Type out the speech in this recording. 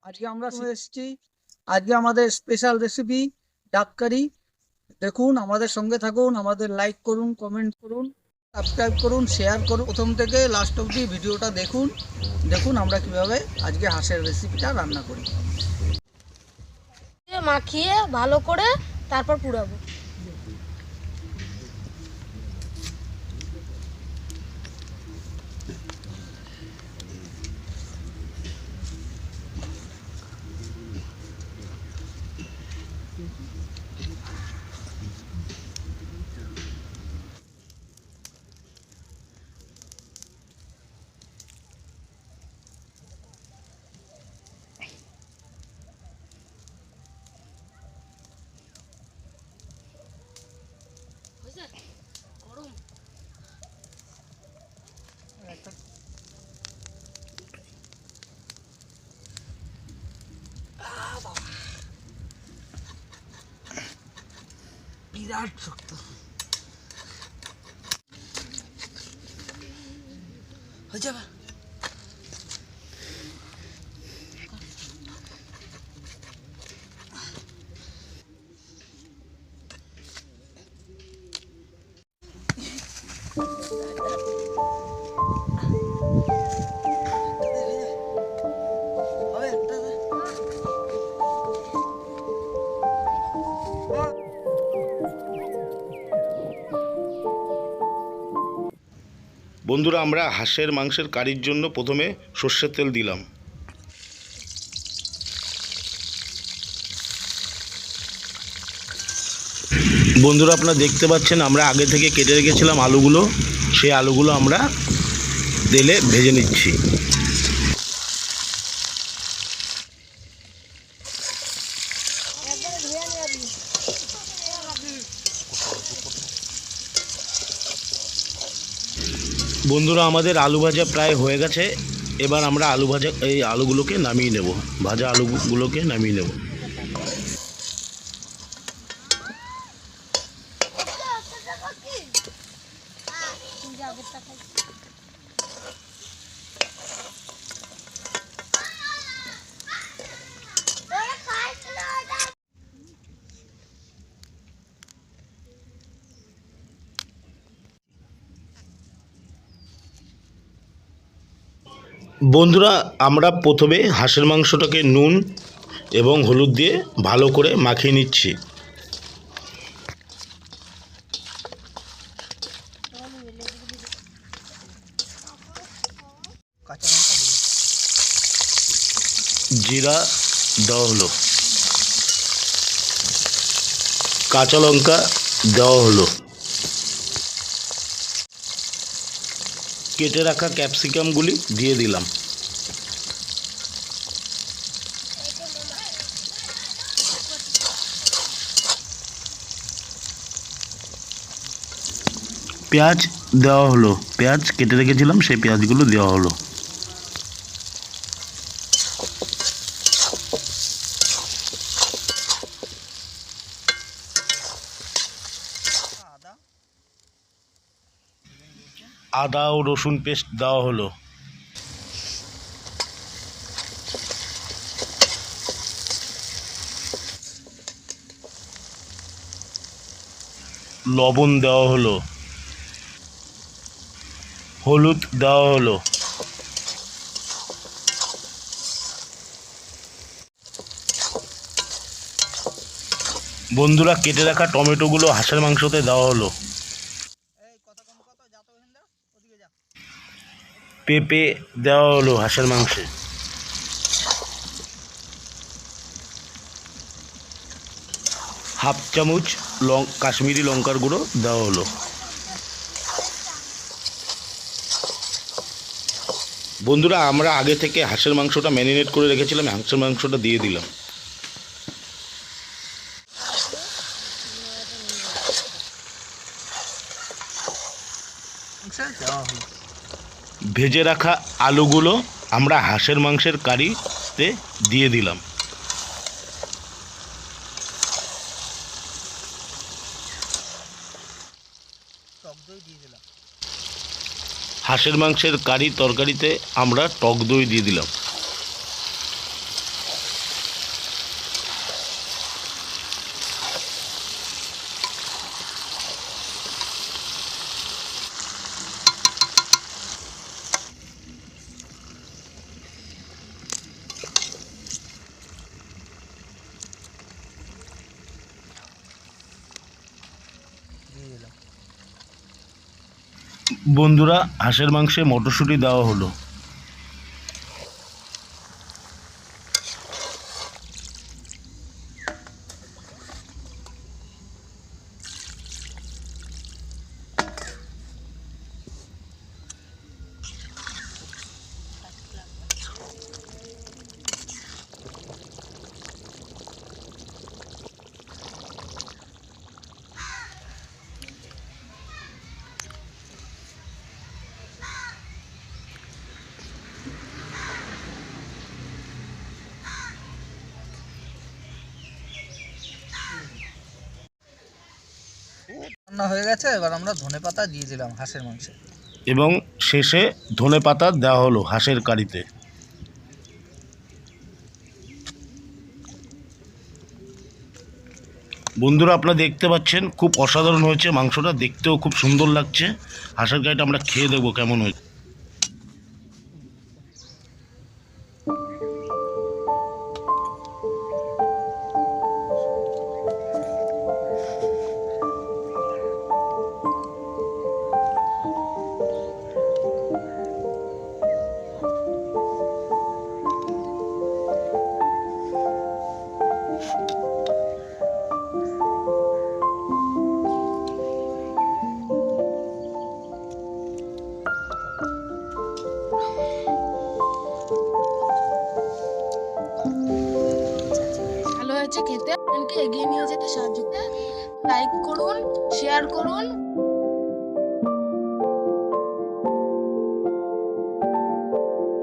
আজকে আমরা এসেছি, আজকে আমাদের স্পেশাল রেসিপি ডাক কারি। দেখুন, আমাদের সঙ্গে থাকুন, আমাদের লাইক করুন, কমেন্ট করুন, সাবস্ক্রাইব করুন, শেয়ার করুন। প্রথম থেকে লাস্ট অবধি ভিডিওটা দেখুন। দেখুন আমরা কিভাবে আজকে হাঁসের রেসিপিটা রান্না করি। মাখিয়ে ভালো করে তারপর পুরাবো। বিরাট শক্ত হয়ে যাবে। বন্ধুরা, আমরা হাঁসের মাংসের কারির জন্য প্রথমে সর্ষের তেল দিলাম। বন্ধুরা, আপনারা দেখতে পাচ্ছেন আমরা আগে থেকে কেটে রেখেছিলাম আলুগুলো। সেই আলুগুলো আমরা তেলে ভেজে নিচ্ছি। বন্ধুরা, আমাদের আলু ভাজা প্রায় হয়ে গেছে। এবার আমরা এই আলুগুলোকে নামিয়ে নেব, ভাজা আলুগুলোকে নামিয়ে নেব। বন্ধুরা, আমরা প্রথমে হাঁসের মাংসটাকে নুন এবং হলুদ দিয়ে ভালো করে মাখিয়ে নিচ্ছি। জিরা দেওয়া হলো, কাঁচা লঙ্কা দেওয়া হলো, কেটে রাখা ক্যাপসিকামগুলি দিয়ে দিলাম। পেঁয়াজ দেওয়া হলো, পেঁয়াজ কেটে রেখেছিলাম, সেই পেঁয়াজগুলো দেওয়া হলো। আদা ও রসুন পেস্ট দেওয়া হলো। লবণ দেওয়া হলো, হলুদ দেওয়া হলো। বন্ধুরা, কেটে রাখা টমেটোগুলো হাঁসের মাংসতে দেওয়া হলো। পেঁপে দেওয়া হলো হাঁসের মাংসে। হাফ চামচ কাশ্মীরি লঙ্কার গুঁড়ো দেওয়া হলো। বন্ধুরা আমরা আগে থেকে হাঁসের মাংসটা ম্যারিনেট করে রেখেছিলাম, হাঁসের মাংসটা দিয়ে দিলাম। ভেজে রাখা আলুগুলো আমরা হাঁসের মাংসের কারিতে দিয়ে দিলাম। হাঁসের মাংসের কারি তরকারিতে আমরা টক দই দিয়ে দিলাম। বন্ধুরা হাঁসের মাংসে মটরশুঁটি দেওয়া হলো। রান্না হয়ে গেছে, এবার আমরা ধনেপাতা দিয়ে দিলাম হাঁসের মাংসে। এবং শেষে ধনেপাতা দেওয়া হলো হাঁসের কারিতে। বন্ধুরা আপনারা দেখতে পাচ্ছেন খুব অসাধারণ হয়েছে মাংসটা, দেখতেও খুব সুন্দর লাগছে। হাঁসের কারিটা আমরা খেয়ে দেখবো কেমন হয়েছে। ভালো হয়েছে খেতে। চ্যানেলকে এগিয়ে নিয়ে যেতে সাহায্য করুন, লাইক করুন, শেয়ার করুন।